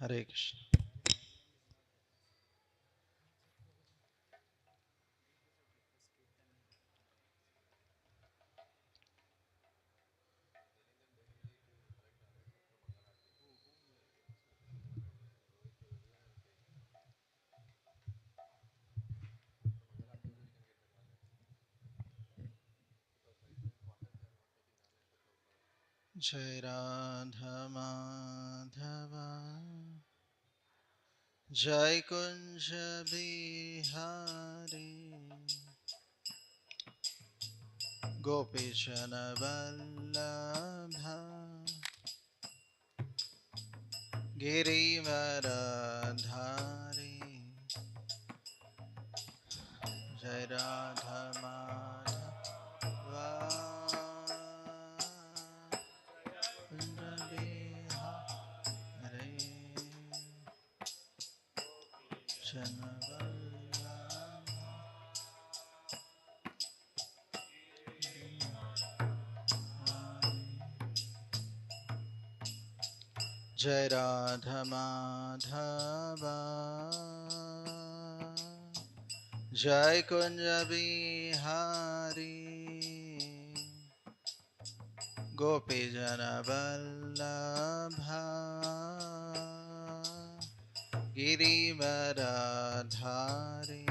Hare Krishna. Jai Radha Madhava Jai Kunja Bihari Gopishana Vallabha Girivaradhari Jai Radha Madhava Kunja Bihari Jai Radha Madhava Jai Kunja Bihari Gopijana Vallabha Girivaradhari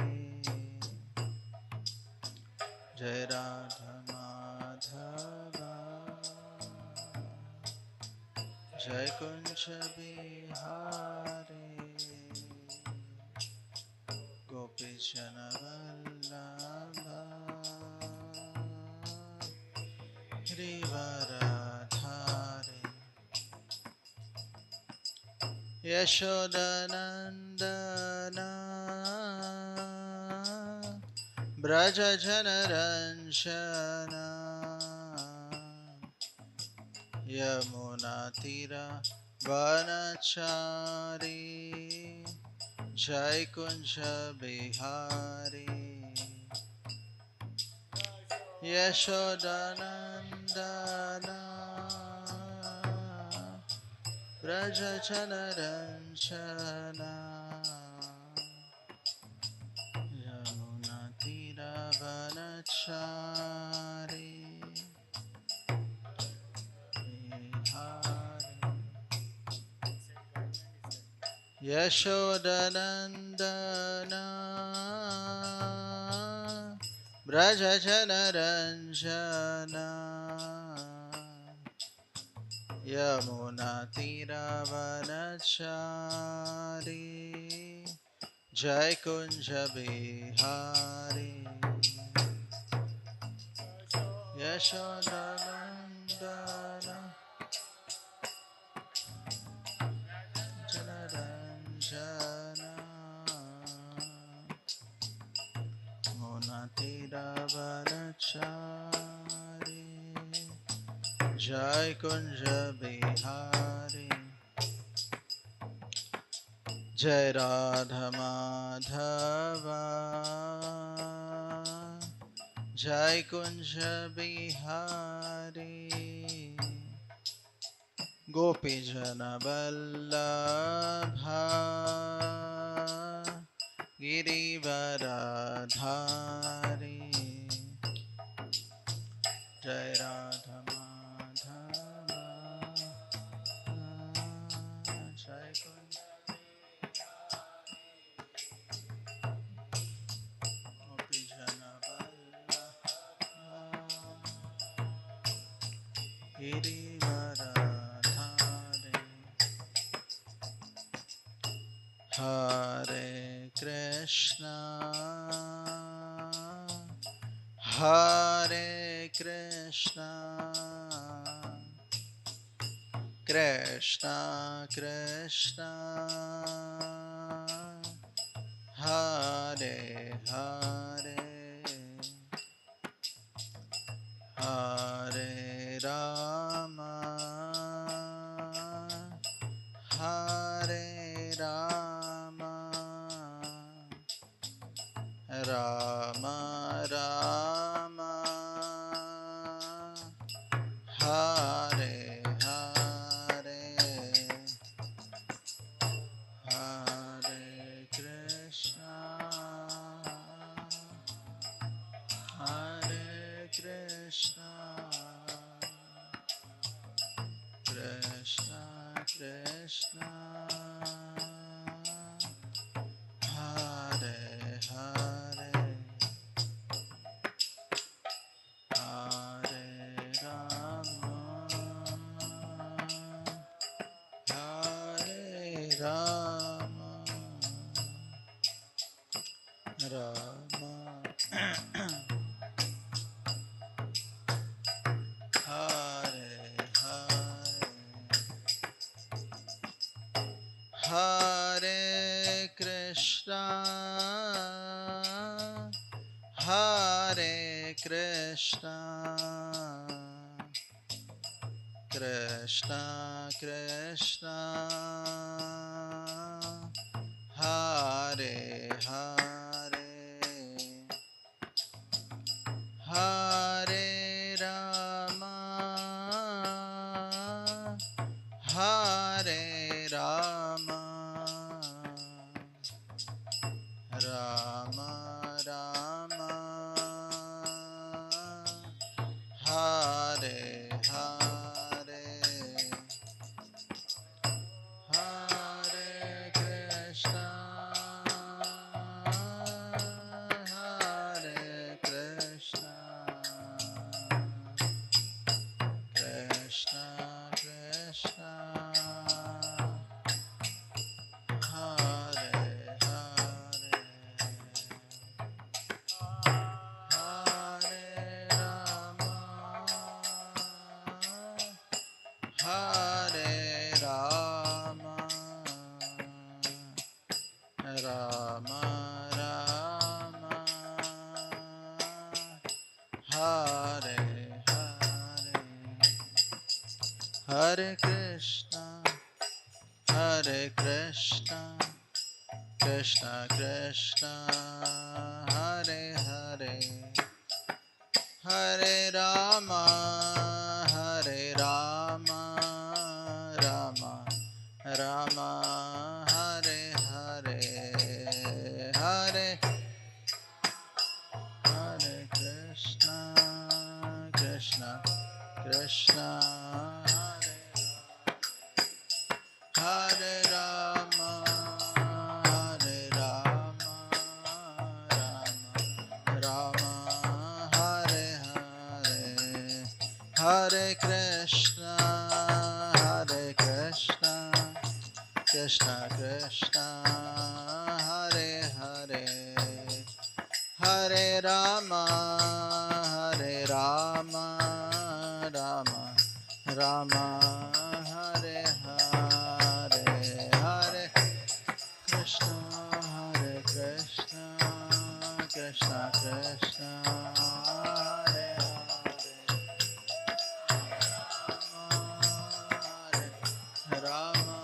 Jai Radha Madhava Jai Kunja Bihari Gopijana Vallabha Girivaradhari Yashodanandana Braja Janaranjana Yamunatira Vanachari Jai Kunja Bihari Yashodanandana Braja Janaranjana Yamunatira Vanachari Bihari Yashodanandana Braja Janaranjana Yamunatira Vanachari Jai Kunja Bihari Yashodanandana Janaranjana Munatira Vanachari Jai Kunja Bihari Jai Radha Madhava Jai Kunja Bihari Gopijana Vallabha Girivaradhari Jai Radha Madhava Jai Kunja Gopijana Vallabha Girivaradhari Hare Krishna Hare Krishna Krishna Krishna Hare Hare Hare Rama Hare Rama Rama Rama Hare Hare Hare Krishna, Hare Krishna, Krishna Krishna, Hare Hare, Hare Rama, Hare Rama, Rama Hare Hare, Hare Krishna, Hare Krishna, Krishna Krishna, Hare Hare, Hare Rama, Hare Rama, Rama Rama, Hare Hare, Hare Krishna, Hare Krishna, Krishna Krishna, Hare Hare, Hare Rama, Hare Rama, Rama Rama, Hare Hare, Hare Krishna, Hare Krishna, Krishna Krishna, Hare Hare, Hare Rama, Hare Rama, Rama Rama, Hare Hare, Hare Hare Krishna, Krishna Krishna, Hare Rama, Hare Rama, Rama Rama, Hare Hare, Hare Krishna, Hare Krishna, Krishna Krishna, Hare Hare, Hare Rama, Hare Rama, Rama Rama, Hare Hare, Hare Krishna, Hare Krishna, Krishna Krishna, Hare Hare, Rama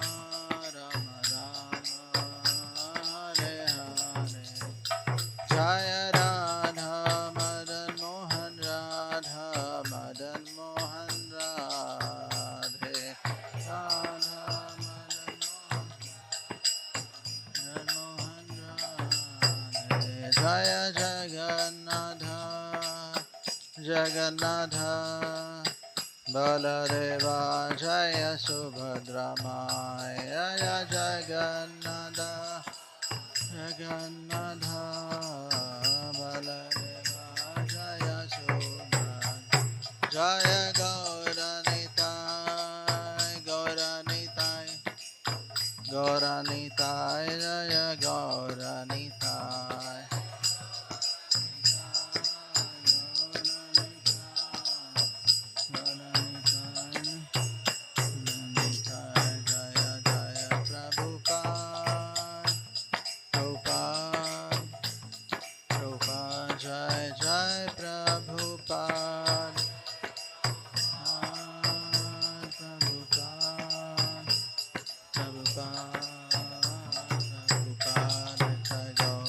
Rama Rama, Hare Hare, Jaya Radha Madan Mohan, Radha Madan Mohan, Radhe Radha Madan Mohan, Radhe, Jaya Jagannatha, Jagannatha, Baladeva, Jaya Subhadra Maya, Jagannatha, Jagannatha, Baladeva, Jaya Subhadra, Jaya Gauranitai, Gauranitai, Gauranitai, Jaya Gauranitai, Jaya Jaya Prabhupada, Prabhupada, Prabhupada, Jai Jai Prabhupada, Prabhupada, Prabhupada, Jai Gaur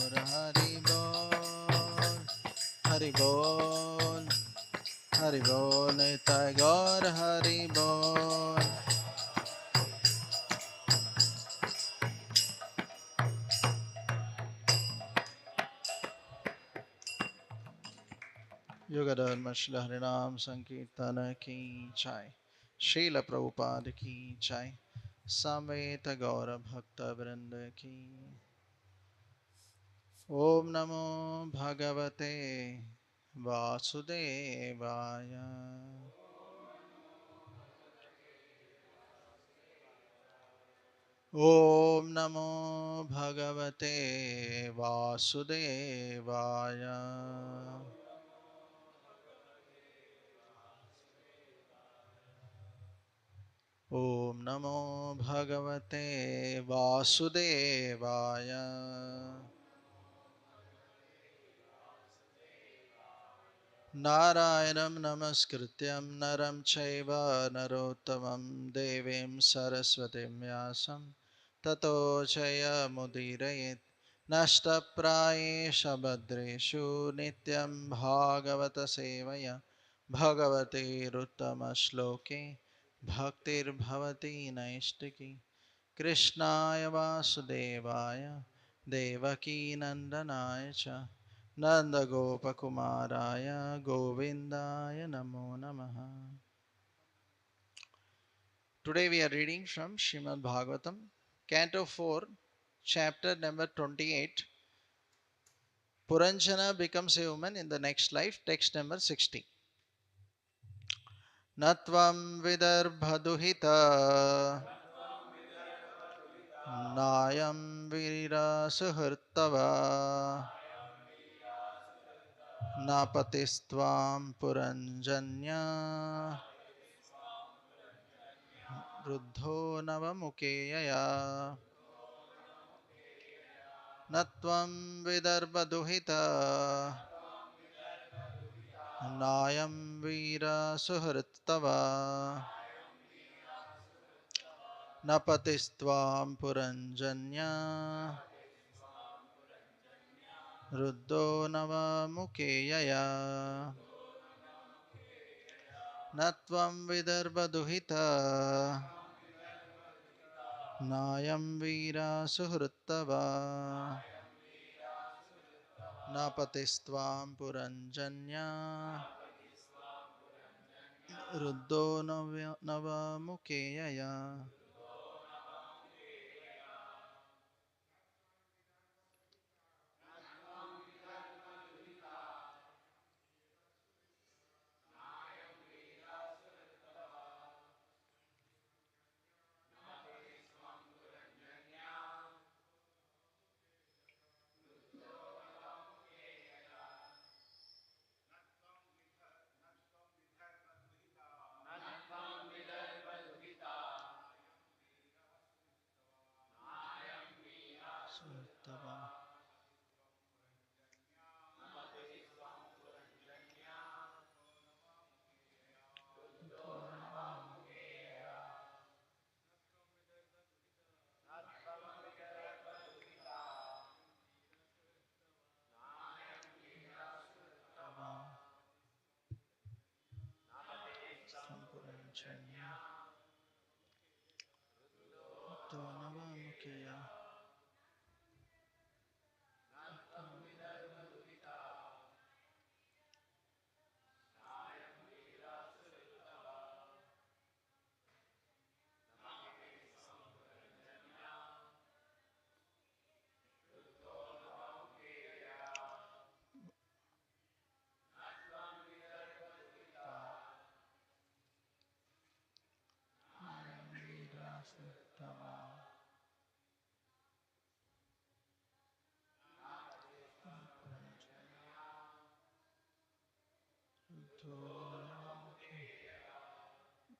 युगधर्म Shri हरिनाम संकीर्तन की जय। श्रील प्रभुपाद की जय। समेत गौर भक्त वृंद की। ओम नमो भगवते वासुदेवाय। ओम नमो भगवते वासुदेवाय। ओम नमो भगवते वासुदेवाय। नारायणं नमस्कृत्यं नरं चैव नरोत्तमं देवीं सरस्वतीं व्यासं ततो जयमुदीरयेत्। नष्टप्रायेषु भद्रेषु नित्यं भागवतसेवया भगवतेरुत्तमश्लोके भक्तिर्भवति नैष्टिकी। कृष्णाय वासुदेवाय देवकीनन्दनाय च नन्दगोपकुमाराय गोविन्दाय नमो नमः. Today we are reading from Srimad Bhagavatam, Canto 4, Chapter number 28. Puranjana becomes a woman in the next life, text number 60. Natvam vidarbhaduhita Nayam virira suhurtava Napatistvam puranjanya Ruddho navamukeya Natvam vidarbhaduhita Nayam vira suhrittava Napatistvam puranjanya Ruddho navamukeya Natvam vidarbhaduhita Nayam vira suhrittava Napatistvam puranjanya Ruddho navamukeya.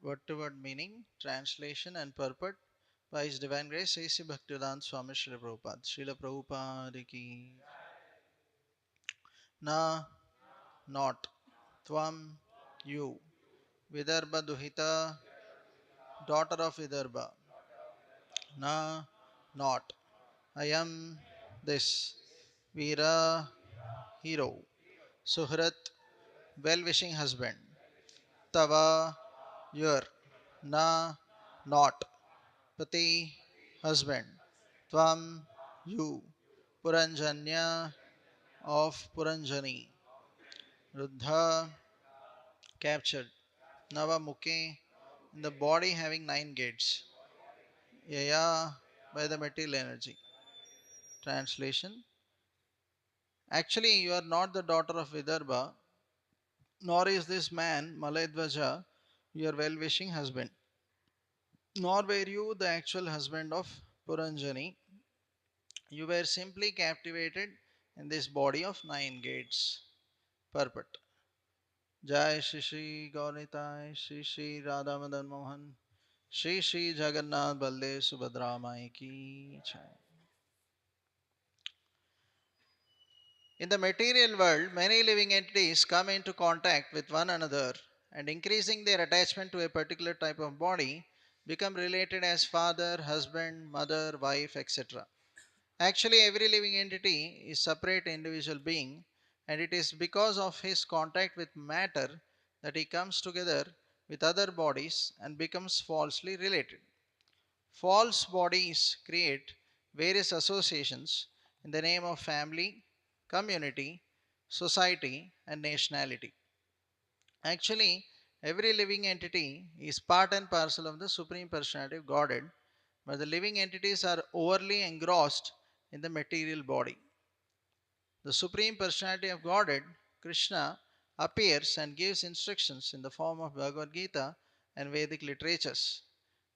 Word to word meaning, translation, and purport by His Divine Grace A.C. Bhaktivedanta Swami Srila Prabhupada. Srila Prabhupada ki. Na, not. Tvam, you. Vidarbha Duhita, daughter of Vidarbha. Na, not. I am this. Veera, hero. Suhrat, well wishing husband. Tava, your. Na, not. Pati, husband. Tvam, you. Puranjanya, of Puranjani. Ruddha captured. Nava Mukhe, in the body having nine gates. Yaya, by the material energy. Translation: actually, you are not the daughter of Vidarbha, nor is this man, Malayadvaja, your well wishing husband, nor were you the actual husband of Puranjani. You were simply captivated in this body of nine gates. Purport: Jai Shri Shri Gauritai, Shri Shri Radha Madan Mohan, Shri Shri Jagannath Baldev Subhadra Mai Ki Jai. In the material world, many living entities come into contact with one another and increasing their attachment to a particular type of body become related as father, husband, mother, wife, etc. Actually, every living entity is separate individual being and it is because of his contact with matter that he comes together with other bodies and becomes falsely related. False bodies create various associations in the name of family, community, society, and nationality. Actually, every living entity is part and parcel of the Supreme Personality of Godhead, but the living entities are overly engrossed in the material body. The Supreme Personality of Godhead, Krishna, appears and gives instructions in the form of Bhagavad Gita and Vedic literatures.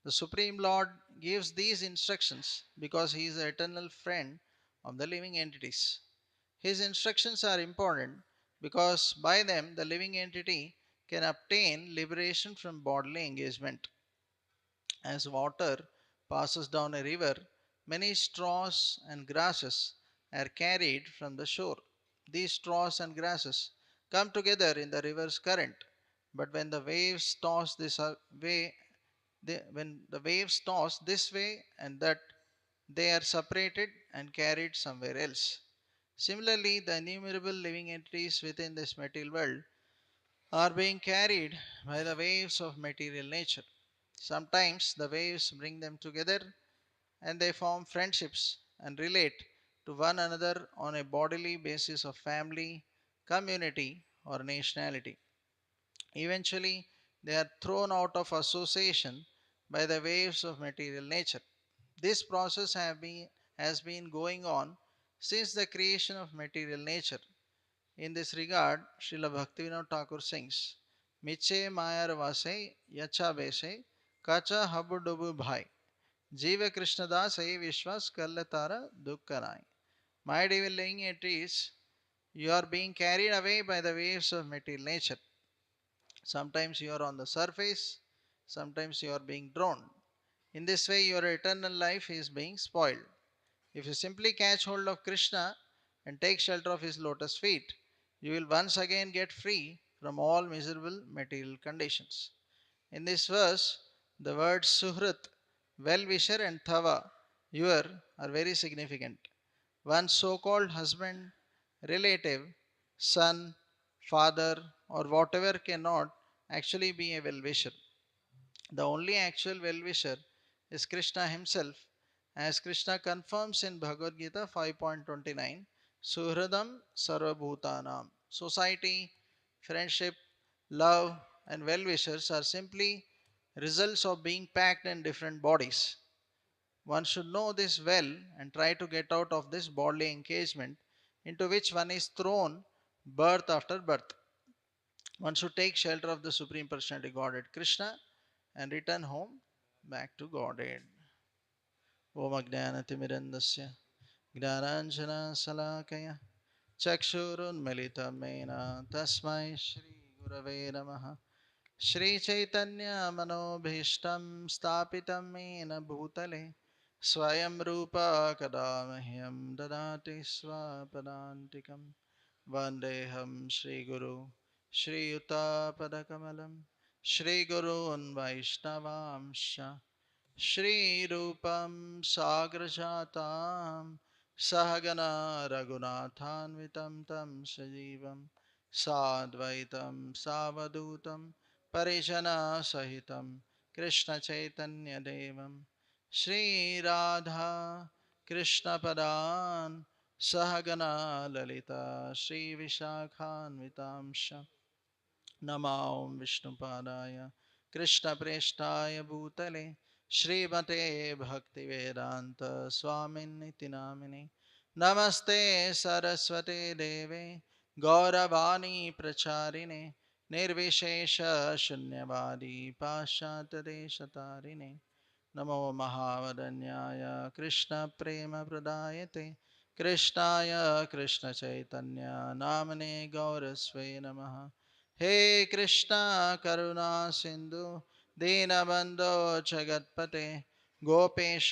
The Supreme Lord gives these instructions because He is the eternal friend of the living entities. His instructions are important because by them the living entity can obtain liberation from bodily engagement. As water passes down a river, many straws and grasses are carried from the shore. These straws and grasses come together in the river's current, but when the waves toss when the waves toss this way and that, they are separated and carried somewhere else. Similarly, the innumerable living entities within this material world are being carried by the waves of material nature. Sometimes the waves bring them together and they form friendships and relate to one another on a bodily basis of family, community, or nationality. Eventually, they are thrown out of association by the waves of material nature. This process has been going on since the creation of material nature. In this regard, Srila Bhaktivinoda Thakur sings, Miche Mayar Vase Yacha Bese Kacha Habu Dubu Bhai Jiva Krishna Das Ai Vishwas Kallatara Dukkanai. My devil living it is, you are being carried away by the waves of material nature. Sometimes you are on the surface, sometimes you are being drawn. In this way, your eternal life is being spoiled. If you simply catch hold of Krishna and take shelter of his lotus feet, you will once again get free from all miserable material conditions. In this verse, the words Suhrit, well wisher, and Thava, your, are very significant. One's so called husband, relative, son, father, or whatever cannot actually be a well wisher. The only actual well wisher is Krishna himself, as Krishna confirms in Bhagavad Gita 5.29 Suhradam Sarvabhutanam. Society, friendship, love, and well wishers are simply results of being packed in different bodies. One should know this well and try to get out of this bodily engagement into which one is thrown birth after birth. One should take shelter of the Supreme Personality Godhead Krishna and return home back to Godhead. Om Ajnanatimirandasya Gnananjana चक्षुरुन्मिलितमेन तस्मै श्रीगुरवे नमः श्रीचैतन्यमनोभीष्टं स्थापितं येन भूतले स्वयं रूपा कदा मह्यं ददाति स्वपदान्तिकं वन्देऽहं श्रीगुरु श्रीयुतापदकमलं श्रीगुरून् वैष्णवांश्च श्रीरूपं साग्रजातां सहगना रघुनाथान्वितं तं सजीवं साद्वैतं सावधूतं परिजनसहितं कृष्णचैतन्यदेवं श्रीराधा कृष्णपदान् सहगना ललिता श्रीविशाखान्वितांश नमां विष्णुपादाय कृष्णप्रेष्ठाय भूतले श्रीमते भक्तिवेदान्त स्वामिन्निति नामिने नमस्ते सरस्वते देवे गौरवाणी प्रचारिणे निर्विशेष शून्यवादी पाश्चात्यदेशतारिणे नमो महावदन्याय कृष्णप्रेमप्रदायते कृष्णाय कृष्णचैतन्य नामने गौरस्वे नमः हे कृष्णा करुणा सिंधु दीनबन्धो जगत्पते गोपेश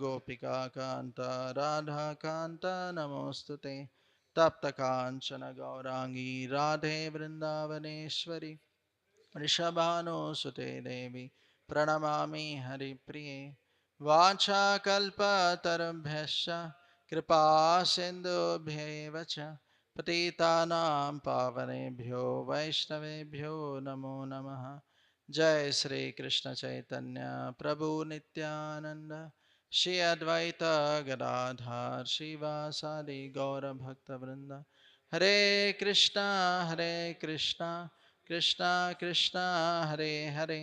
गोपिका कान्त राधा कान्त नमोऽस्तुते तप्त काञ्चन गौरांगी राधे वृन्दावनेश्वरी वृषभानुसुते देवी प्रणमामि हरिप्रिये वाञ्छाकल्पतरुभ्यश्च कृपा सिन्धुभ्यैव च पतितानां पावनेभ्यो वैष्णवेभ्यो नमो नमः जय श्री कृष्ण चैतन्य प्रभु नित्यानंद श्री अद्वैत गदाधर श्रीवासादि गौरभक्तवृंद हरे कृष्णा कृष्णा कृष्णा हरे हरे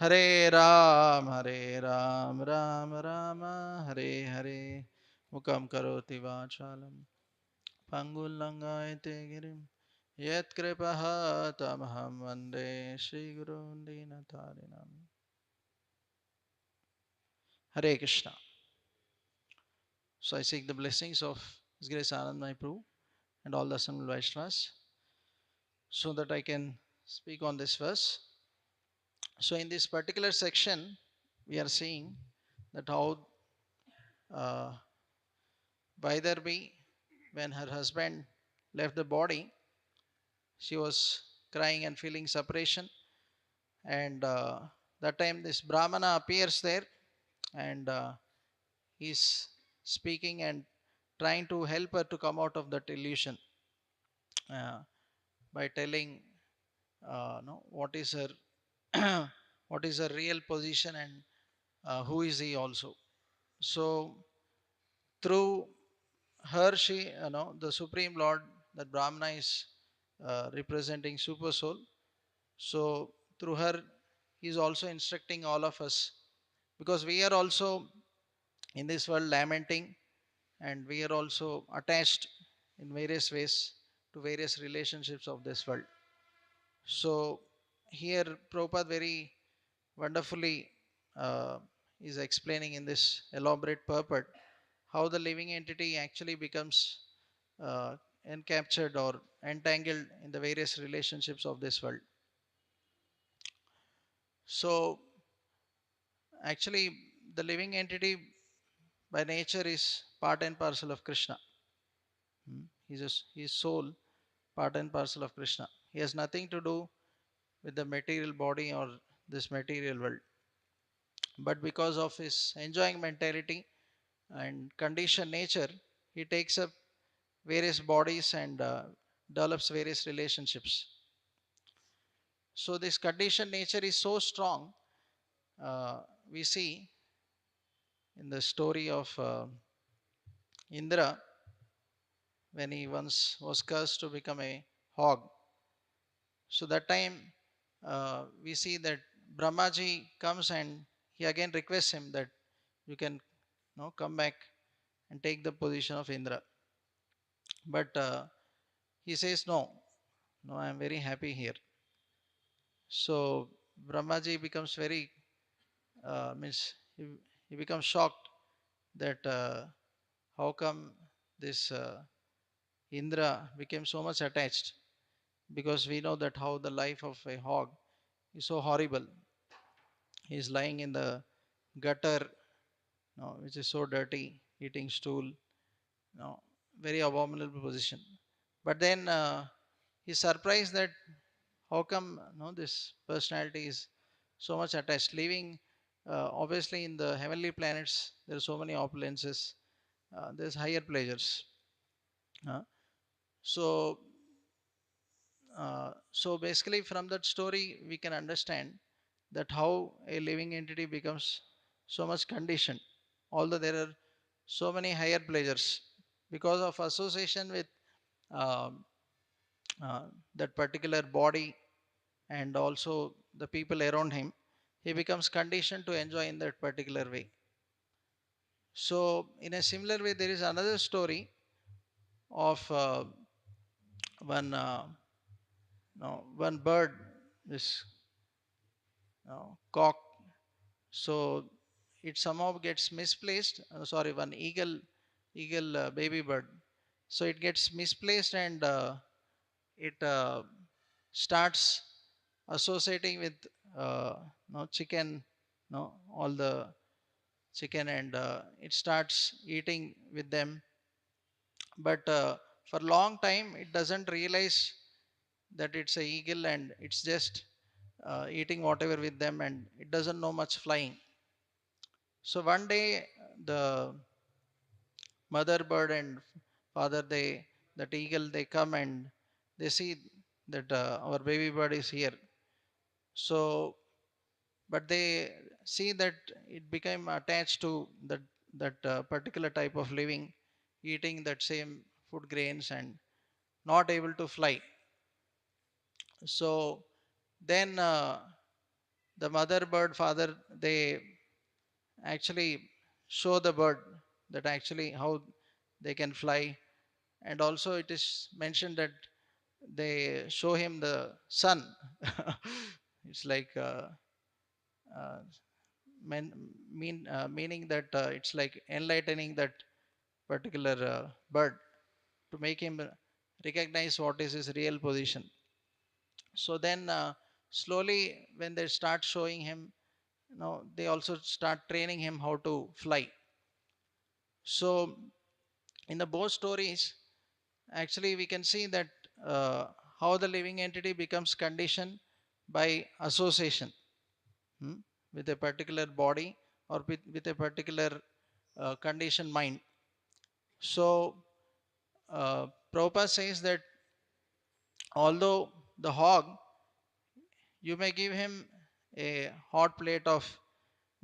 हरे राम राम राम हरे हरे मुखं करोति वाचालं पङ्गुल्लङ्घयते गिरिं यत्कृपः तमहं वन्दे श्रीगुरून् दीनतारिणम् Hare Krishna. So I seek the blessings of His Grace Anand Mahaprabhu and all the assembled Vaishnavas so that I can speak on this verse. So in this particular section, we are seeing that how uh, Vaidarbi, when her husband left the body, she was crying and feeling separation. And that time this Brahmana appears there and he's speaking and trying to help her to come out of that illusion uh, by telling no, what is her what is her real position and who is he also. So through her, she, the Supreme Lord, that Brahmana is representing Super Soul. So through her, he is also instructing all of us because we are also in this world lamenting and we are also attached in various ways to various relationships of this world. So here Prabhupada very wonderfully uh, is explaining in this elaborate purport how the living entity actually becomes uh, encaptured or entangled in the various relationships of this world. So actually the living entity by nature is part and parcel of Krishna. He's soul, part and parcel of Krishna. He has nothing to do with the material body or this material world. But because of his enjoying mentality and conditioned nature, he takes up various bodies and develops various relationships. So this conditioned nature is so strong. We see in the story of Indra when he once was cursed to become a hog. So that time we see that Brahmaji comes and he again requests him that you can, come back and take the position of Indra. But he says no, no, I am very happy here. So Brahmaji becomes very means he becomes shocked that how come this Indra became so much attached, because we know that how the life of a hog is so horrible. He is lying in the gutter, which is so dirty, eating stool, very abominable position. But then he's surprised that how come this personality is so much attached, living obviously in the heavenly planets. There are so many opulences, there's higher pleasures. uh, so so basically from that story we can understand that how a living entity becomes so much conditioned, although there are so many higher pleasures. because of association with um, uh, that particular body and also the people around him, he becomes conditioned to enjoy in that particular way. So in a similar way, there is another story of one no, one bird, this cock. So it somehow gets misplaced. Sorry, one eagle baby bird. So it gets misplaced and it starts associating with chicken, all the chicken, and it starts eating with them. But for long time, it doesn't realize that it's a eagle and it's just eating whatever with them, and it doesn't know much flying. So one day, the mother bird and father, they that eagle, they come and they see that our baby bird is here. So but they see that it became attached to that particular type of living, eating that same food grains and not able to fly. So then the mother bird father, they actually show the bird that actually how they can fly. And also it is mentioned that they show him the sun. It's like uh, meaning that it's like enlightening that particular bird to make him recognize what is his real position. So then slowly when they start showing him, they also start training him how to fly. So in the both stories, actually we can see that uh, how the living entity becomes conditioned by association, hmm, with a particular body or with a particular conditioned mind. So Prabhupada says that although the hog, you may give him a hot plate of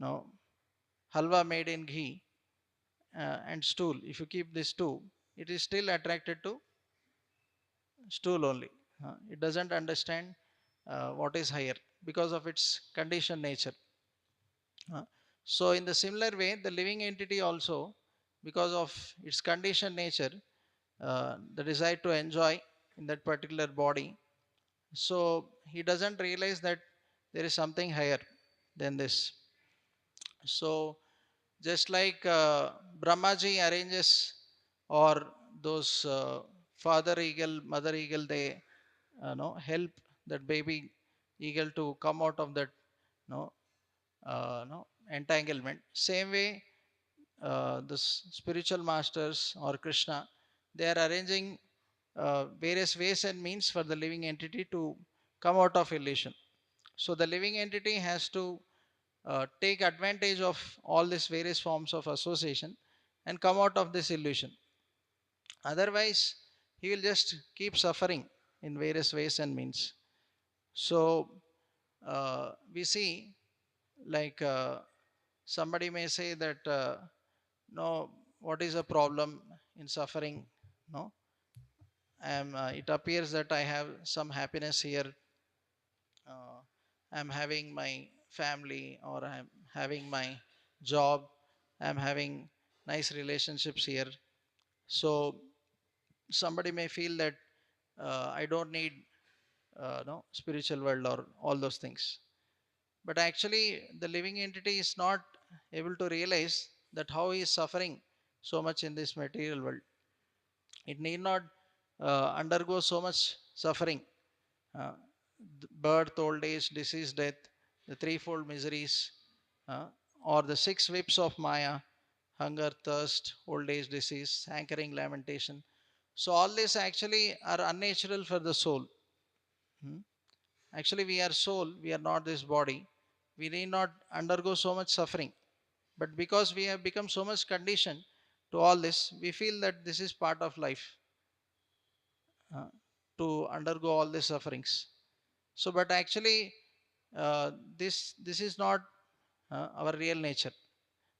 halwa made in ghee and stool. If you keep this two, it is still attracted to stool only. It doesn't understand what is higher because of its conditioned nature. Uh, so, in the similar way, the living entity also, because of its conditioned nature, the desire to enjoy in that particular body, so he doesn't realize that there is something higher than this. So, just like Brahmaji arranges, or those father eagle, mother eagle, they help that baby eagle to come out of that no entanglement. Same way, the spiritual masters or Krishna, they are arranging various ways and means for the living entity to come out of illusion. So the living entity has to take advantage of all these various forms of association and come out of this illusion. Otherwise, he will just keep suffering in various ways and means. So we see, like somebody may say that no, what is a problem in suffering? No, it appears that I have some happiness here. uh, I'm having my family, or I'm having my job, I'm having nice relationships here. So somebody may feel that I don't need no spiritual world or all those things. But actually, the living entity is not able to realize that how he is suffering so much in this material world. It need not undergo so much suffering. Uh, Birth, old age, disease, death, the threefold miseries, uh, or the six whips of Maya: hunger, thirst, old age, disease, hankering, lamentation. So, all these actually are unnatural for the soul. Hmm. Actually, we are soul, we are not this body. We need not undergo so much suffering. But because we have become so much conditioned to all this, we feel that this is part of life, uh, to undergo all these sufferings. So, but actually, this is not our real nature.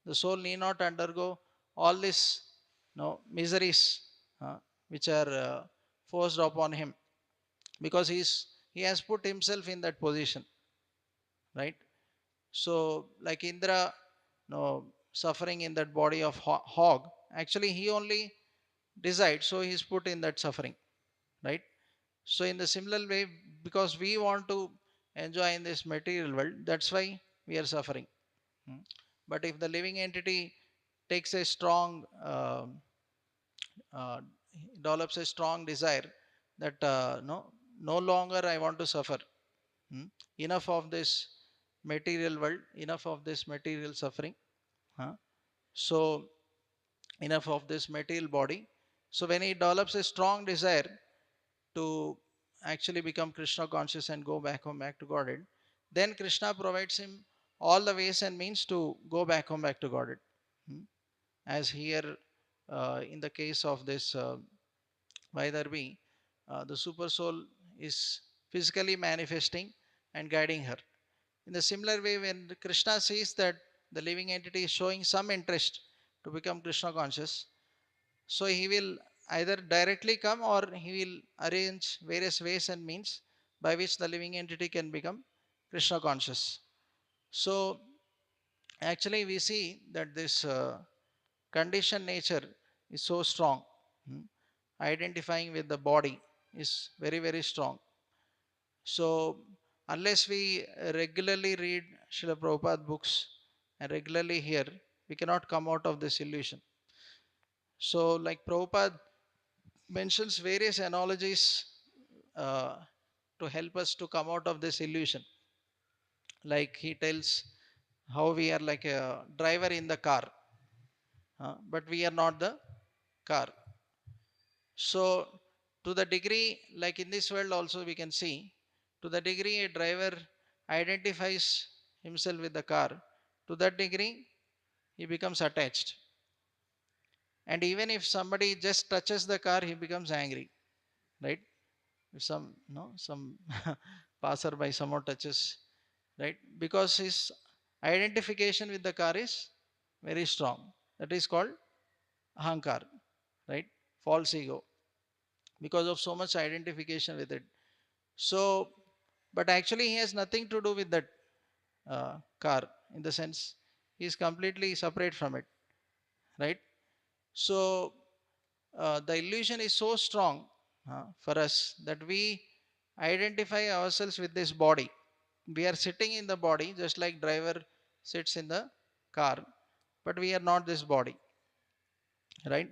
The soul need not undergo all this miseries uh, which are forced upon him, because he has put himself in that position, right? So like Indra, no, suffering in that body of hog, actually he only decides, so he's put in that suffering, right? So in the similar way, because we want to enjoy in this material world, that's why we are suffering. Hmm. But if the living entity takes a strong uh, develops a strong desire that no longer I want to suffer. Hmm. Enough of this material world, enough of this material suffering. Huh? So enough of this material body. So when he develops a strong desire to actually become Krishna conscious and go back home, back to Godhead, then Krishna provides him all the ways and means to go back home, back to Godhead. Hmm. As here in the case of this Vaidarbhi, the super soul is physically manifesting and guiding her. In the similar way, when Krishna sees that the living entity is showing some interest to become Krishna conscious, so he will either directly come, or he will arrange various ways and means by which the living entity can become Krishna conscious. So actually, we see that this conditioned nature is so strong. Hmm. Identifying with the body is very, very strong. So unless we regularly read Srila Prabhupada books and regularly hear, we cannot come out of this illusion. So like Prabhupada mentions various analogies uh, to help us to come out of this illusion. Like he tells how we are like a driver in the car, but we are not the car. So to the degree, like in this world also we can see, to the degree a driver identifies himself with the car, to that degree he becomes attached. And even if somebody just touches the car, he becomes angry, right? If some passerby someone touches, right? Because his identification with the car is very strong. That is called ahankar, right? False ego, because of so much identification with it. So, but actually, he has nothing to do with that car, in the sense he is completely separate from it, right? So, the illusion is so strong for us that we identify ourselves with this body. We are sitting in the body just like driver sits in the car, but we are not this body, right?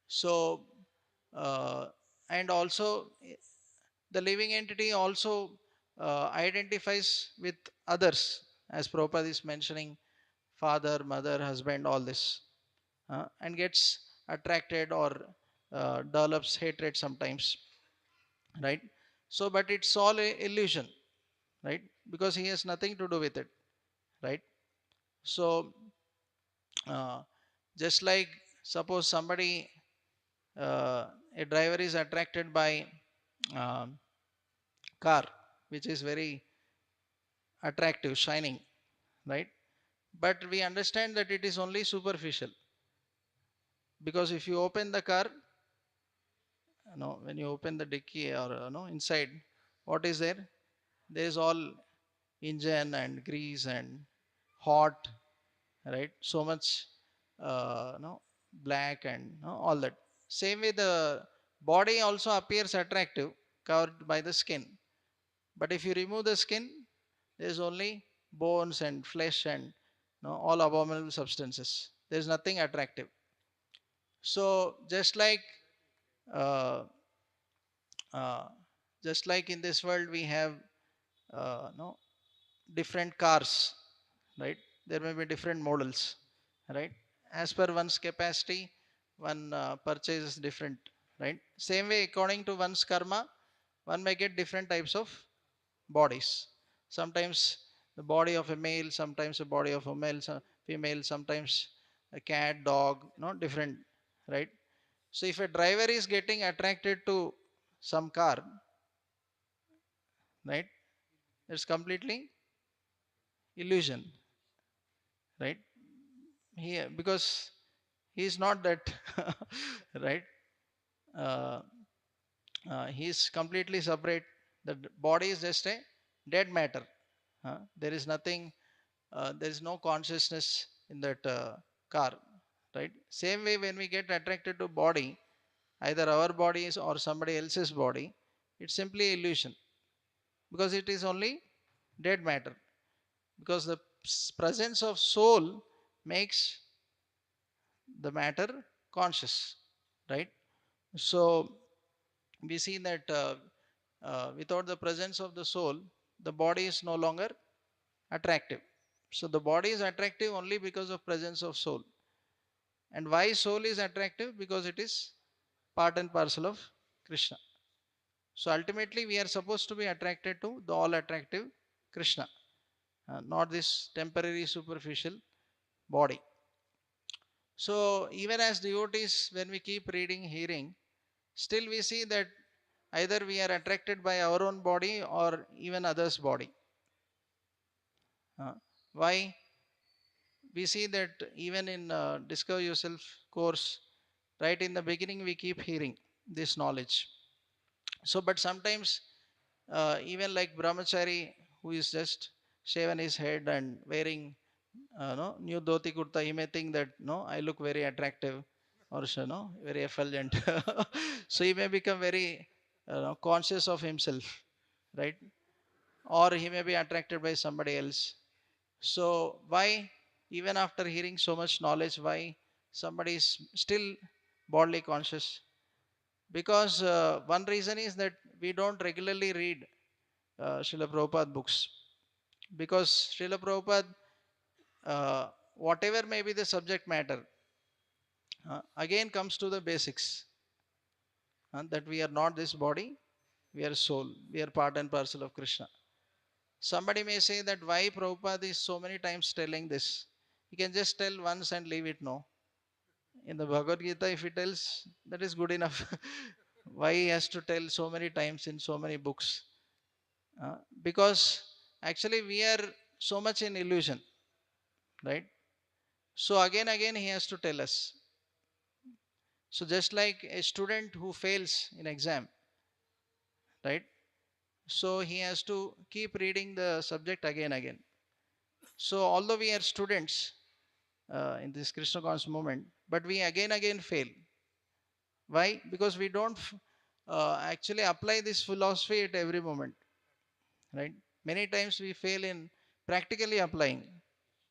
So, uh, and also the living entity also identifies with others, as Prabhupada is mentioning, father, mother, husband, all this, and gets attracted or develops hatred sometimes, right? So, but it's all a illusion, right? Because he has nothing to do with it, right? So, uh, just like suppose somebody, a driver is attracted by um car, which is very attractive, shining, right? But we understand that it is only superficial, because if you open the car, when you open the dicky or inside, what is there? There is all engine and grease and hot, right? So much, black and all that. Same way, the body also appears attractive, covered by the skin. But if you remove the skin, there is only bones and flesh and all abominable substances. There is nothing attractive. So uh, uh, just like in this world we have no different cars, right? There may be different models, right? As per one's capacity, one purchases different, right? Same way, according to one's karma, one may get different types of bodies. Sometimes the body of a male, sometimes the body of a male, female, sometimes a cat, dog, different, right? So if a driver is getting attracted to some car, right, it's completely illusion, right? Here, because He is not that, right? Uh, he is completely separate. The body is just a dead matter. There is nothing, there is no consciousness in that car, right? Same way, when we get attracted to body, either our body is or somebody else's body, it's simply illusion, because it is only dead matter. Because the presence of soul makes the matter conscious, right? So we see that without the presence of the soul, the body is no longer attractive. So the body is attractive only because of presence of soul. And why soul is attractive? Because it is part and parcel of Krishna. So ultimately we are supposed to be attracted to the all attractive Krishna, not this temporary superficial body. So even as devotees, when we keep reading, hearing, still we see that either we are attracted by our own body or even others' body. Why? We see that even in Discover Yourself course, right in the beginning, we keep hearing this knowledge. So, but sometimes, even like Brahmachari, who is just shaven his head and wearing no, new dhoti kurta, he may think that, no, I look very attractive or so, no, very effulgent. So he may become very conscious of himself, right? Or he may be attracted by somebody else. So why, even after hearing so much knowledge, why somebody is still bodily conscious? Because one reason is that we don't regularly read Srila Prabhupada books. Because Srila Prabhupada, uh, whatever may be the subject matter, again comes to the basics, that we are not this body, we are soul, we are part and parcel of Krishna. Somebody may say that why Prabhupada is so many times telling this. He can just tell once and leave it. No. In the Bhagavad Gita, if he tells, that is good enough. Why he has to tell so many times in so many books? Because actually we are so much in illusion, right? So again he has to tell us. So just like a student who fails in exam, right? So he has to keep reading the subject again. So although we are students in this Krishna conscious movement, but we again fail. Why? Because we don't actually apply this philosophy at every moment, right? Many times we fail in practically applying.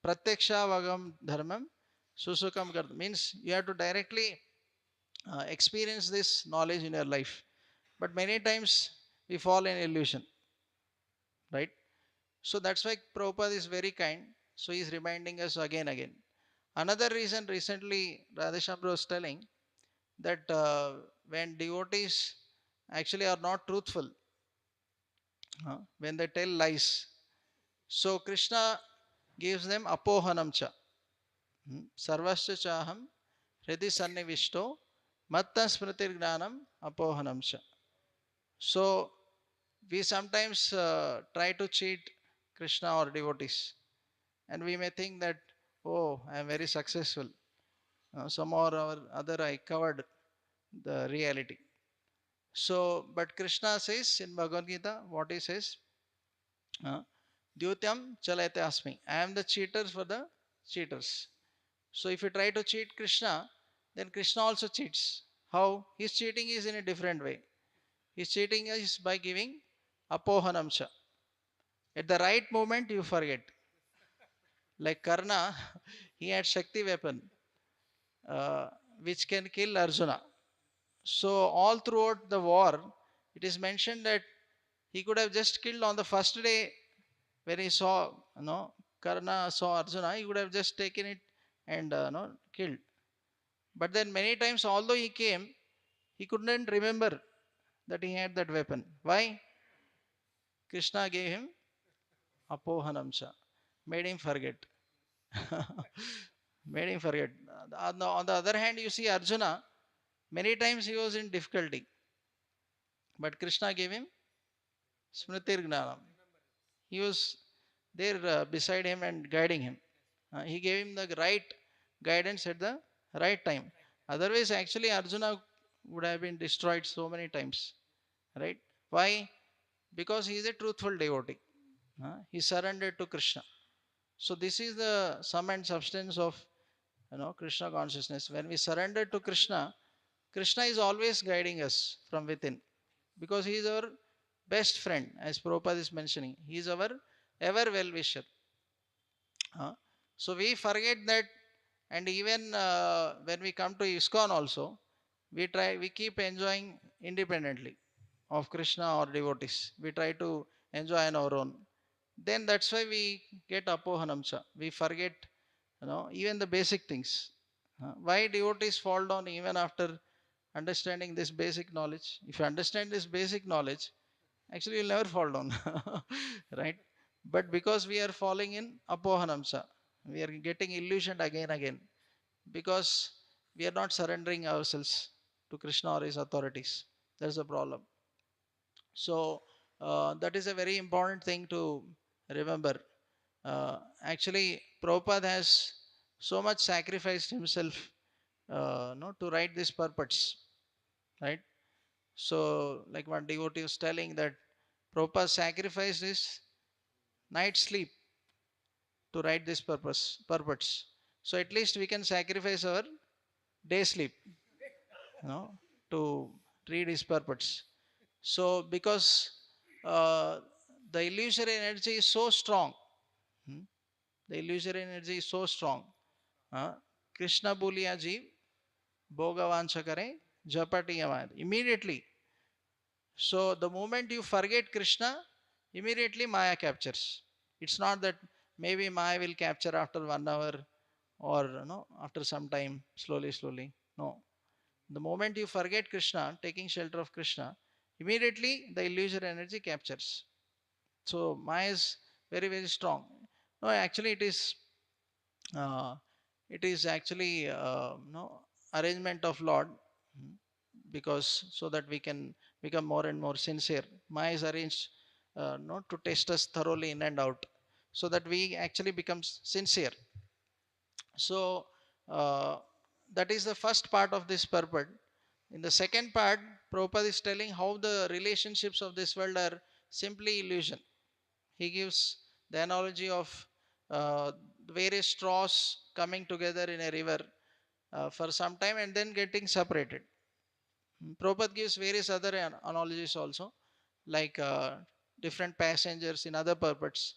Pratyaksha vagam dharmam susukam kart, means you have to directly experience this knowledge in your life. But many times we fall in illusion, right? So that's why Prabhupada is very kind. So he's reminding us again. Another reason, recently Radheshyam was telling that when devotees actually are not truthful, when they tell lies, so Krishna gives them apohanam cha. Sarvasya chaham hridi sannivishto matta smritir gnanam apohanam cha. So we sometimes try to cheat Krishna or devotees, and we may think that, oh, I am very successful. Somehow or other I covered the reality. So, but Krishna says in Bhagavad Gita, what he says, Dyutyam chalayate asmi. I am the cheater for the cheaters. So if you try to cheat Krishna, then Krishna also cheats. How? His cheating is in a different way. His cheating is by giving apohanamcha. At the right moment, you forget. Like Karna, he had Shakti weapon, uh, which can kill Arjuna. So all throughout the war, it is mentioned that he could have just killed on the first day when he saw, Karna saw Arjuna, he would have just taken it and killed. But then many times, although he came, he couldn't remember that he had that weapon. Why? Krishna gave him apohanamcha, made him forget. Made him forget. On the other hand, you see Arjuna, many times he was in difficulty, but Krishna gave him smritir gnanam. He was there beside him and guiding him. He gave him the right guidance at the right time. Otherwise, actually, Arjuna would have been destroyed so many times, right? Why? Because he is a truthful devotee. He surrendered to Krishna. So this is the sum and substance of Krishna consciousness. When we surrender to Krishna, Krishna is always guiding us from within because he is our best friend, as Prabhupada is mentioning. He is our ever well wisher. So we forget that, and even when we come to ISKCON also, we keep enjoying independently of Krishna or devotees. We try to enjoy on our own. Then that's why we get apohanamcha. We forget, even the basic things. Why devotees fall down even after understanding this basic knowledge? If you understand this basic knowledge, actually you'll never fall down, right? But because we are falling in apohanamsa, we are getting illusioned again because we are not surrendering ourselves to Krishna or his authorities. That's the problem. So that is a very important thing to remember. Actually, Prabhupada has so much sacrificed himself no, to write this purports, right? So, like one devotee was telling that Prabhupada sacrificed his night sleep to write this purports. So at least we can sacrifice our day sleep, you know, to read his purports. So because uh, the illusory energy is so strong, hmm, the illusory energy is so strong. Uh, Krishna bolia jeev bhogavancha kare japati yamad. Immediately. So the moment you forget Krishna, immediately Maya captures. It's not that maybe Maya will capture after 1 hour or after some time, slowly. No. The moment you forget Krishna, taking shelter of Krishna, immediately the illusory energy captures. So Maya is very strong. No, actually uh, it is actually no arrangement of Lord, hmm, because so that we can become more and more sincere. Maya is arranged not to test us thoroughly in and out, so that we actually become sincere. So uh, that is the first part of this purport. In the second part, Prabhupada is telling how the relationships of this world are simply illusion. He gives the analogy of various straws coming together in a river for some time and then getting separated. Prabhupada gives various other analogies also, like different passengers in other purports.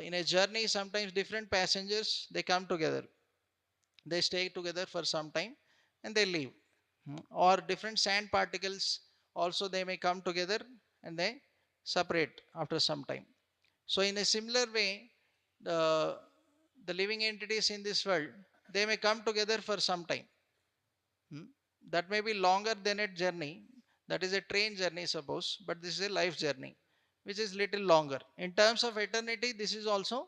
In a journey, sometimes different passengers they come together, they stay together for some time, and they leave. Or different sand particles also they may come together and they separate after some time. So in a similar way, the the living entities in this world they may come together for some time. Hmm? That may be longer than a journey. That is a train journey, suppose, but this is a life journey, which is little longer. In terms of eternity, this is also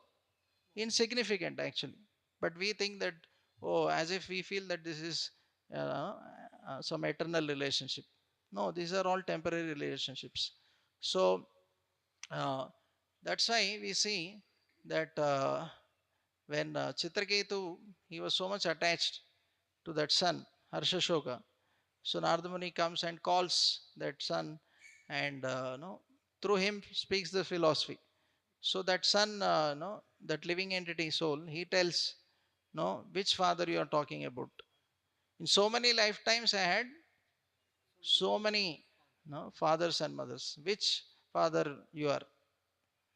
insignificant actually. But we think that, oh, as if we feel that this is uh, some eternal relationship. No, these are all temporary relationships. So uh, that's why we see that when Chitraketu, he was so much attached to that son, Harshashoka. So Narada Muni comes and calls that son, and no, through him speaks the philosophy. So that son, no, that living entity soul, he tells, no, which father you are talking about. In so many lifetimes, I had so many, no, fathers and mothers. Which father you are,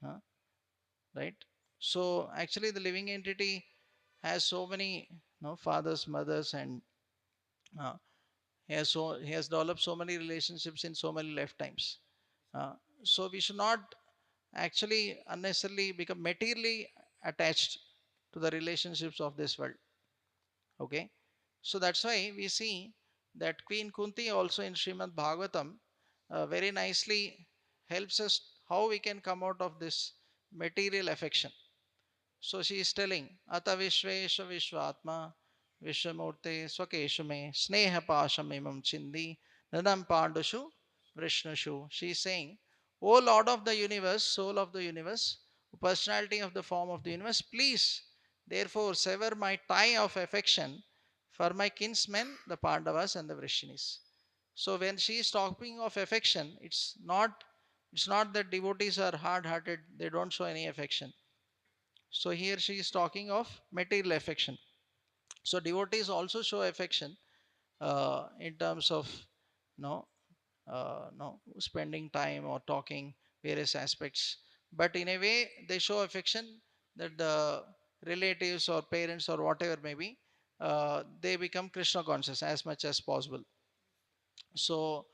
huh? Right? So actually, the living entity has so many, no, fathers, mothers, and uh, he has developed so many relationships in so many lifetimes. Uh, so we should not actually unnecessarily become materially attached to the relationships of this world. Okay, so that's why we see that Queen Kunti also in Srimad Bhagavatam very nicely helps us how we can come out of this material affection. So she is telling, Ata Vishvesha Vishvatma Vishwamurte Swakeshu me Sneha Pasham Imam Chindi Nadam Pandushu Vishnushu. She is saying, O Lord of the universe, soul of the universe, personality of the form of the universe, please therefore sever my tie of affection for my kinsmen, the Pandavas and the Vrishinis. So when she is talking of affection, it's not that devotees are hard-hearted; they don't show any affection. So here she is talking of material affection. So devotees also show affection in terms of no, no spending time or talking various aspects. But in a way, they show affection that the relatives or parents or whatever may be, they become Krishna conscious as much as possible. So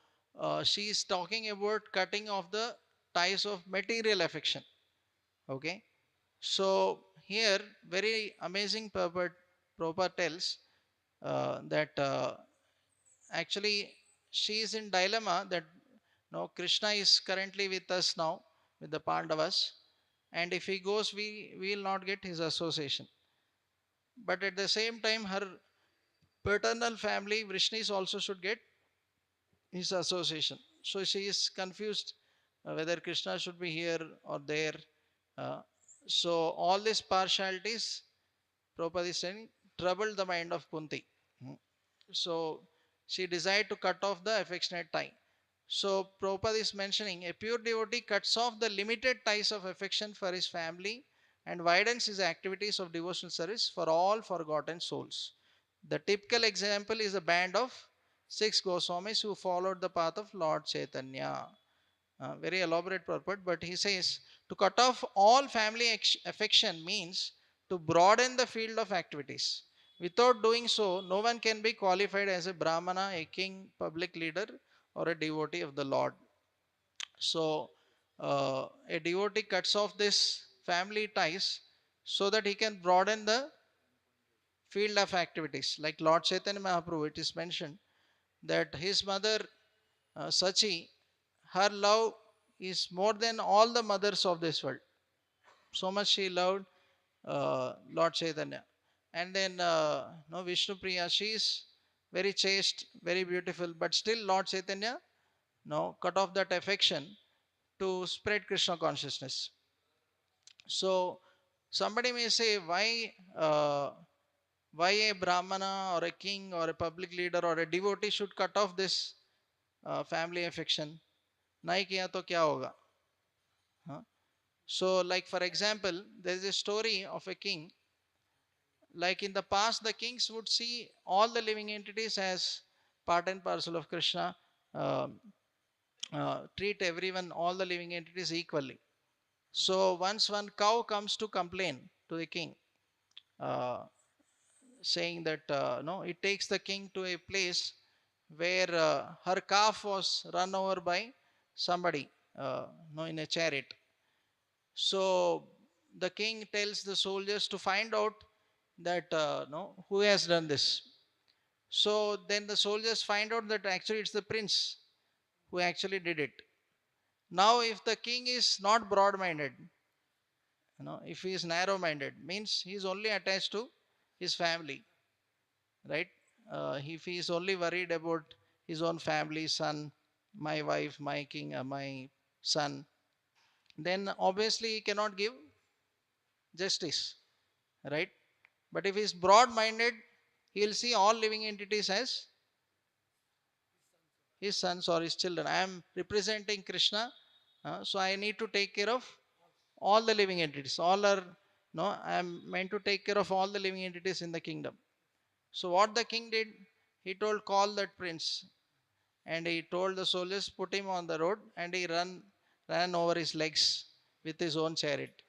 she is talking about cutting off the ties of material affection. Okay. So here, very amazing Prabhupada tells that actually she is in dilemma that no, Krishna is currently with us now with the Pandavas, and if he goes, we will not get his association. But at the same time, her paternal family, Vrishnis, also should get his association. So she is confused whether Krishna should be here or there. Uh, so all these partialities, Prabhupada is saying, troubled the mind of Kunti. Hmm. So she desired to cut off the affectionate tie. So Prabhupada is mentioning a pure devotee cuts off the limited ties of affection for his family and widens his activities of devotional service for all forgotten souls. The typical example is a band of six Goswamis who followed the path of Lord Chaitanya. Very elaborate purport, but he says to cut off all family affection means to broaden the field of activities. Without doing so, no one can be qualified as a Brahmana, a king, public leader, or a devotee of the Lord. So, a devotee cuts off this family ties so that he can broaden the field of activities. Like Lord Chaitanya Mahaprabhu, it is mentioned that his mother Sachi, her love is more than all the mothers of this world. So much she loved Lord Chaitanya. And then no Vishnu Priya, she is very chaste, very beautiful, but still Lord Chaitanya no cut off that affection to spread Krishna consciousness. So somebody may say, why a Brahmana or a king or a public leader or a devotee should cut off this family affection? नहीं किया तो क्या होगा? Huh? So, like for example, there is a story of a king. Like in the past, the kings would see all the living entities as part and parcel of Krishna, um, treat everyone, all the living entities equally. So, once one cow comes to complain to the king, uh, saying that no, it takes the king to a place where her calf was run over by somebody, no, in a chariot. So the king tells the soldiers to find out that no, who has done this. So then the soldiers find out that actually it's the prince who actually did it. Now, if the king is not broad-minded, if he is narrow-minded, means he is only attached to his family, right? If he is only worried about his own family, son, my wife, my king, my son, then obviously he cannot give justice, right? But if he is broad minded, he will see all living entities as his sons or his children. I am representing Krishna, so I need to take care of all the living entities. All are, no, I am meant to take care of all the living entities in the kingdom. So, what the king did, he told, call that prince, and he told the soldiers, put him on the road, and he ran over his legs with his own chariot.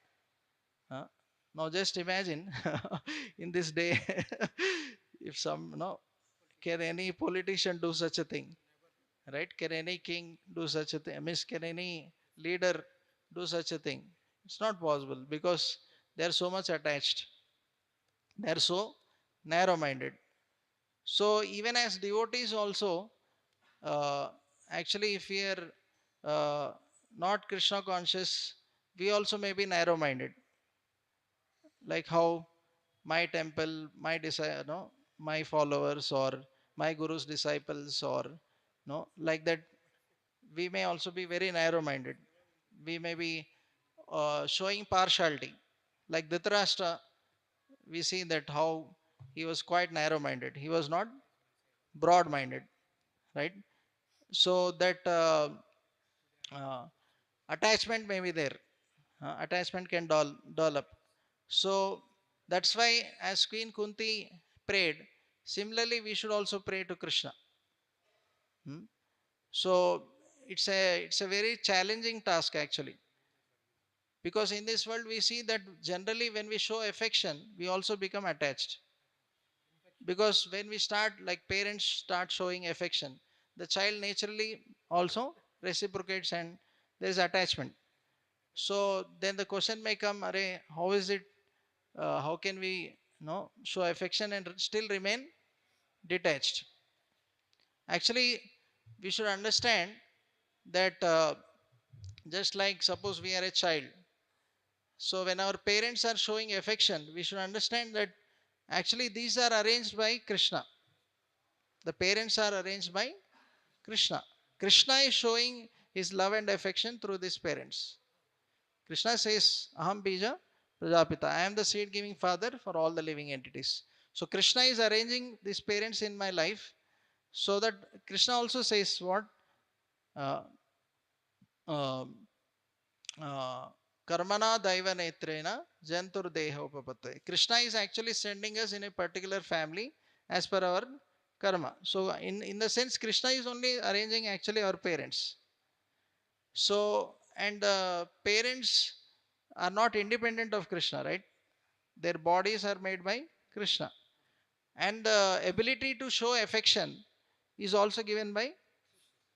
Huh? Now, just imagine in this day, if some, no, can any politician do such a thing? Right? Can any king do such a thing? Means, can any leader do such a thing? It's not possible because they are so much attached. They are so narrow minded. So, even as devotees, also, uh, actually, if we are not Krishna conscious, we also may be narrow minded. Like how my temple, no, my followers or my guru's disciples or no, like that, we may also be very narrow-minded. We may be showing partiality. Like Dhritarashtra, we see that how he was quite narrow minded, he was not broad minded, right? So that uh, attachment may be there. Attachment can develop. So that's why as Queen Kunti prayed, similarly we should also pray to Krishna. Hmm? So it's a very challenging task actually, because in this world we see that generally when we show affection we also become attached. Because when we start, like parents start showing affection, the child naturally also reciprocates and there is attachment. So then the question may come, Are, how is it, how can we show affection and still remain detached? Actually, we should understand that just like suppose we are a child, so when our parents are showing affection, we should understand that actually these are arranged by Krishna. The parents are arranged by Krishna. Krishna is showing his love and affection through these parents. Krishna says, Aham Bija Prajapita. I am the seed giving father for all the living entities. So Krishna is arranging these parents in my life, so that Krishna also says what? Uh, uh, uh, Karmana Daiva Netrena Jantur Deha Upapate. Krishna is actually sending us in a particular family as per our karma. So in the sense, Krishna is only arranging actually our parents. So, and the parents are not independent of Krishna, right? Their bodies are made by Krishna. And the ability to show affection is also given by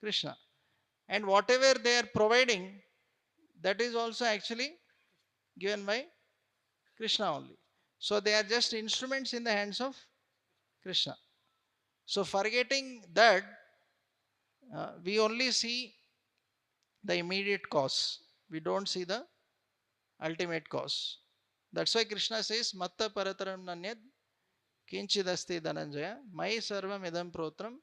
Krishna. And whatever they are providing, that is also actually given by Krishna only. So they are just instruments in the hands of Krishna. So forgetting that, we only see the immediate cause. We don't see the ultimate cause. That's why Krishna says, Matta parataram nanyad kinchidasti dhananjaya mai sarvam idam protram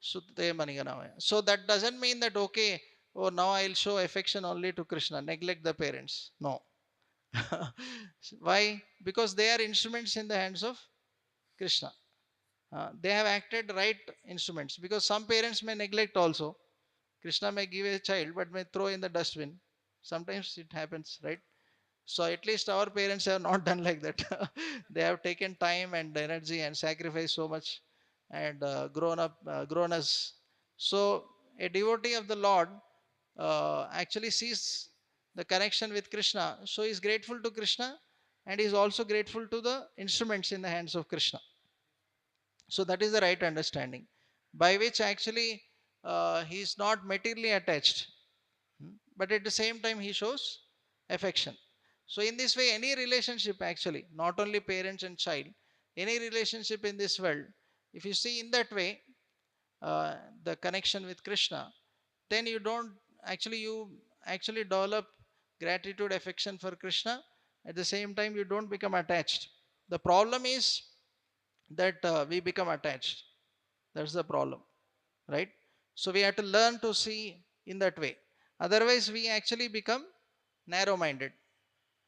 sutte maniganavaya. So that doesn't mean that, okay, oh, now I'll show affection only to Krishna, neglect the parents. No. Why? Because they are instruments in the hands of Krishna. They have acted right instruments, because some parents may neglect also. Krishna may give a child but may throw in the dustbin. Sometimes it happens, right? So at least our parents have not done like that. They have taken time and energy and sacrificed so much and grown us. So a devotee of the Lord actually sees the connection with Krishna. So he is grateful to Krishna and is also grateful to the instruments in the hands of Krishna. So that is the right understanding, by which actually he is not materially attached, but at the same time he shows affection. So in this way, any relationship actually, not only parents and child, any relationship in this world, if you see in that way, uh, the connection with Krishna, then you actually develop gratitude, affection for Krishna. At the same time, you don't become attached. The problem is that we become attached. That's the problem, right? So we have to learn to see in that way. Otherwise, we actually become narrow minded,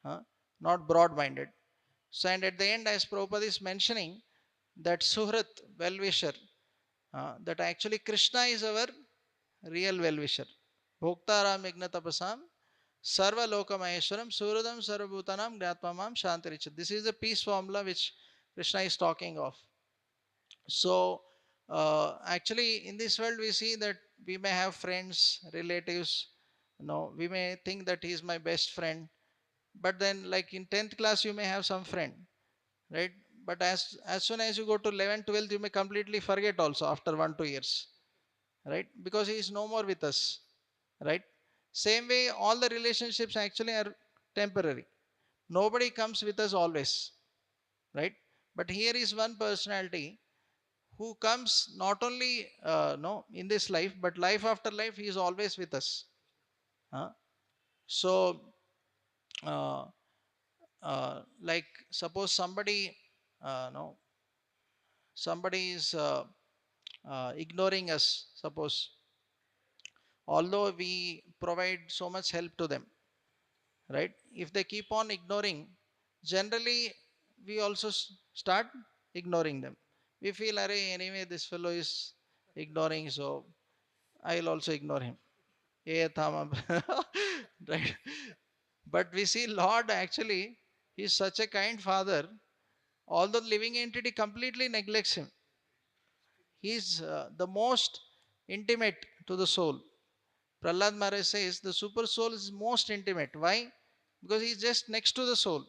huh? Not broad minded. So, and at the end, as Prabhupada is mentioning, that Suhrat, well wisher, that actually Krishna is our real well wisher. Bhoktaram Ignatapasam Sarva Loka Maheshwaram Suradam Sarvabhutanam Gnatmamam Shantiricha. This is the peace formula which Krishna is talking of. So, actually, in this world, we see that we may have friends, relatives. We may think that he is my best friend, but then, like in 10th class, you may have some friend, right? But as soon as you go to 11th, 12th, you may completely forget also after 1 2 years, right? Because he is no more with us, right? Same way, all the relationships actually are temporary. Nobody comes with us always, right? But here is one personality who comes not only no in this life, but life after life he is always with us. Huh? So like suppose no somebody is ignoring us, suppose, although we provide so much help to them, right? If they keep on ignoring, generally we also start ignoring them. We feel, array, anyway, this fellow is ignoring, so I'll also ignore him. Eh, thama. Right? But we see Lord actually, He is such a kind Father, although the living entity completely neglects Him. He is the most intimate to the soul. Prahlad Maharaj says the super soul is most intimate. Why? Because he is just next to the soul.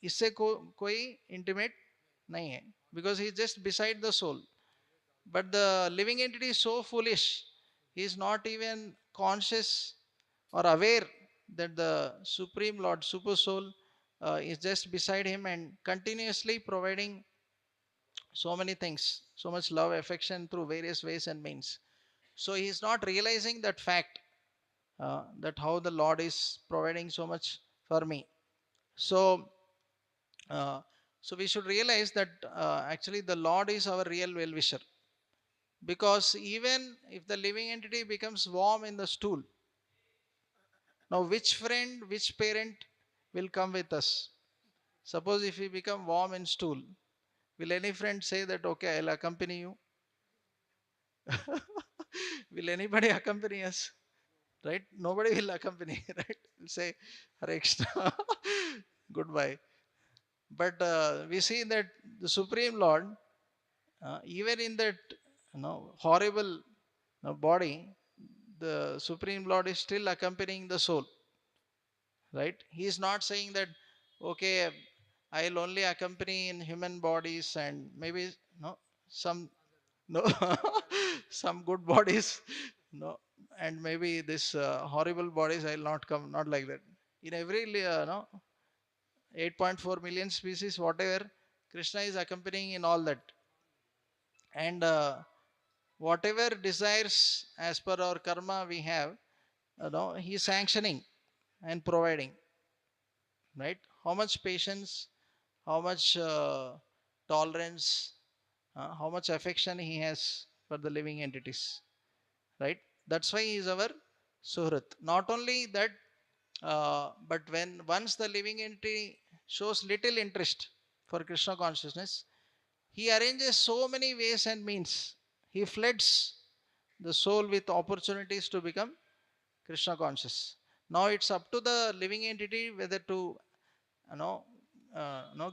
इससे कोई intimate नहीं है, because he is just beside the soul. But the living entity is so foolish, he is not even conscious or aware that the supreme Lord, super soul, is just beside him and continuously providing so many things, so much love, affection through various ways and means. So he is not realizing that fact, that how the Lord is providing so much for me. So, uh, so we should realize that actually the Lord is our real well wisher. Because even if the living entity becomes warm in the stool, now which friend, which parent will come with us? Suppose if we become warm in stool, will any friend say that, okay, I'll accompany you? Will anybody accompany us? Right? Nobody will accompany, right? Will say, Hare Krishna, goodbye. But we see that the Supreme Lord, even in that horrible body, the Supreme Lord is still accompanying the soul, right? He is not saying that, okay, I'll only accompany in human bodies and maybe no some no some good bodies, no, and maybe this horrible bodies I'll not come, not like that. In every no 8.4 million species, whatever, Krishna is accompanying in all that. And whatever desires as per our karma we have, he is sanctioning and providing, right? How much patience, how much tolerance, how much affection he has for the living entities, right? That's why he is our Suhrat. Not only that, but when once the living entity shows little interest for Krishna consciousness, he arranges so many ways and means. He floods the soul with opportunities to become Krishna conscious. Now it's up to the living entity whether to you know,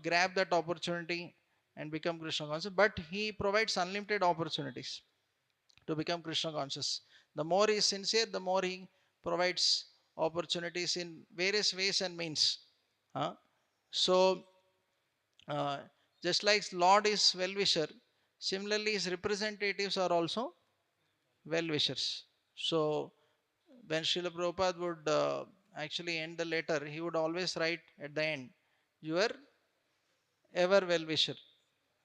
grab that opportunity and become Krishna conscious. But he provides unlimited opportunities to become Krishna conscious. The more he is sincere, the more he provides opportunities in various ways and means. Huh? So, uh, just like Lord is well wisher, similarly his representatives are also well wishers. So, when Srila Prabhupada would actually end the letter, he would always write at the end, your ever well wisher,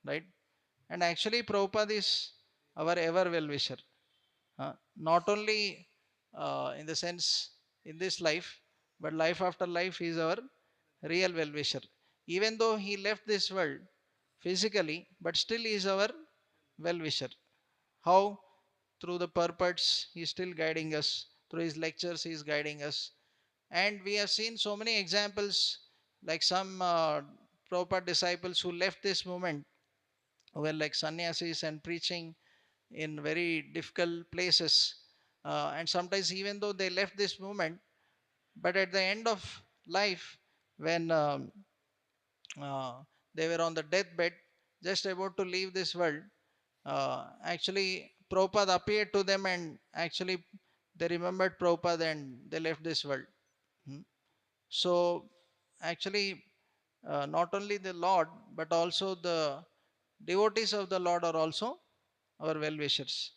right? And actually, Prabhupada is our ever well wisher. Not only in the sense in this life, but life after life, he is our real well wisher. Even though he left this world physically, but still he is our well wisher. How? Through the purports, he is still guiding us. Through his lectures, he is guiding us. And we have seen so many examples, like some Prabhupada disciples who left this movement, who were like sannyasis and preaching in very difficult places. And sometimes, even though they left this movement, but at the end of life, when they were on the deathbed, just about to leave this world, actually, Prabhupada appeared to them and actually they remembered Prabhupada and they left this world. Hmm. So, actually, not only the Lord, but also the devotees of the Lord are also our well wishers.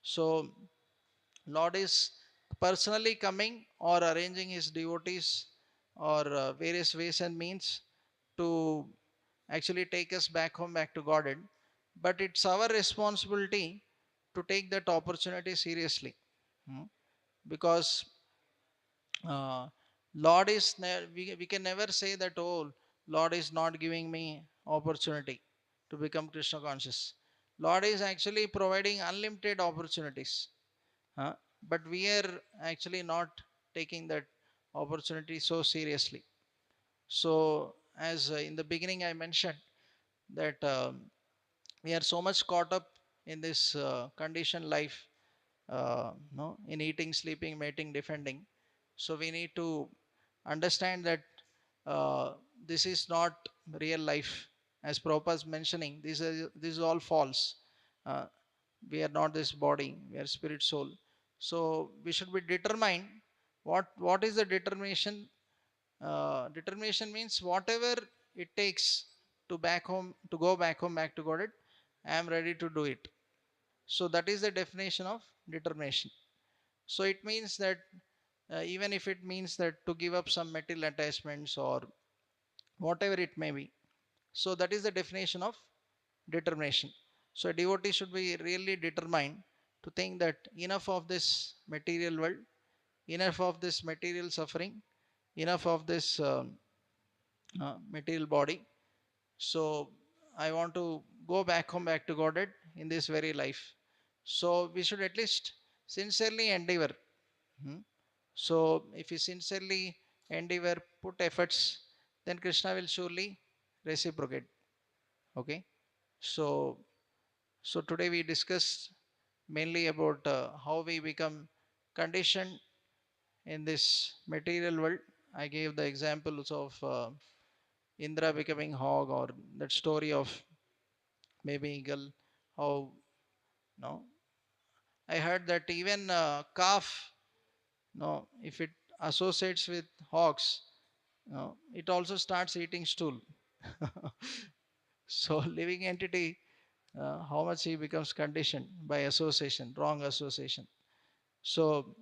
So, Lord is personally coming or arranging his devotees or various ways and means to actually take us back home, back to Godhead. But it's our responsibility to take that opportunity seriously. Hmm. Because Lord is, we can never say that, oh, Lord is not giving me opportunity to become Krishna conscious. Lord is actually providing unlimited opportunities. Huh? But we are actually not taking that opportunity so seriously. So, as in the beginning I mentioned, that we are so much caught up in this conditioned life, no, in eating, sleeping, mating, defending. So we need to understand that uh, this is not real life. As Prabhupada is mentioning, this is all false. Uh, we are not this body, we are spirit soul. So we should be determined. What is the determination? Determination means whatever it takes to back home, to go back home, back to God, I am ready to do it. So that is the definition of determination. So it means that even if it means that to give up some material attachments or whatever it may be. So that is the definition of determination. So a devotee should be really determined to think that enough of this material world, enough of this material suffering, enough of this material body. So I want to go back home, back to Godhead in this very life. So we should at least sincerely endeavor. Hmm? So if we sincerely endeavor, put efforts, then Krishna will surely reciprocate. Okay. So today we discussed mainly about how we become conditioned in this material world. I gave the examples of Indra becoming hog, or that story of maybe eagle. How no, I heard that even calf, no, if it associates with hogs, no, it also starts eating stool. So living entity, how much he becomes conditioned by association, wrong association. So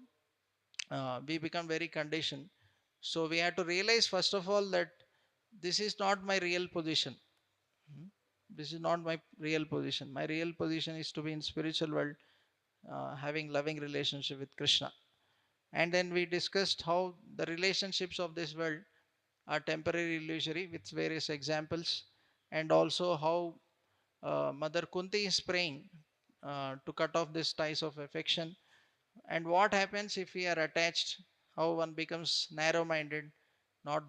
we become very conditioned. So we have to realize first of all that this is not my real position. Hmm? This is not my real position. My real position is to be in spiritual world, having loving relationship with Krishna. And then we discussed how the relationships of this world are temporary, illusory, with various examples, and also how Mother Kunti is praying to cut off these ties of affection. And what happens if we are attached? How one becomes narrow minded, not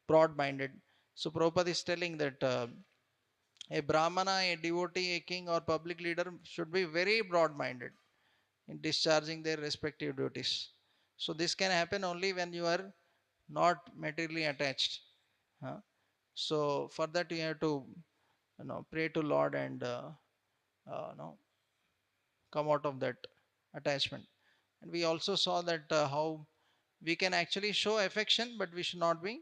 broad minded. So, Prabhupada is telling that a Brahmana, a devotee, a king, or public leader should be very broad minded in discharging their respective duties. So, this can happen only when you are not materially attached. Huh? So, for that, you have to pray to Lord and come out of that attachment. And we also saw that how we can actually show affection, but we should not be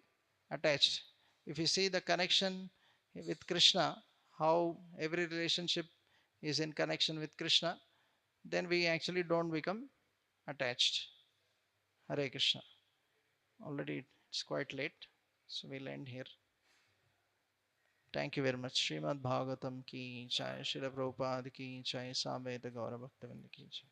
attached. If you see the connection with Krishna, how every relationship is in connection with Krishna, then we actually don't become attached. Hare Krishna. Already it's quite late, so we'll end here. Thank you very much. Srimad Bhagavatam ki jai, Srila Prabhupada ki jai, Samveda Gaura Bhaktivinoda ki jai.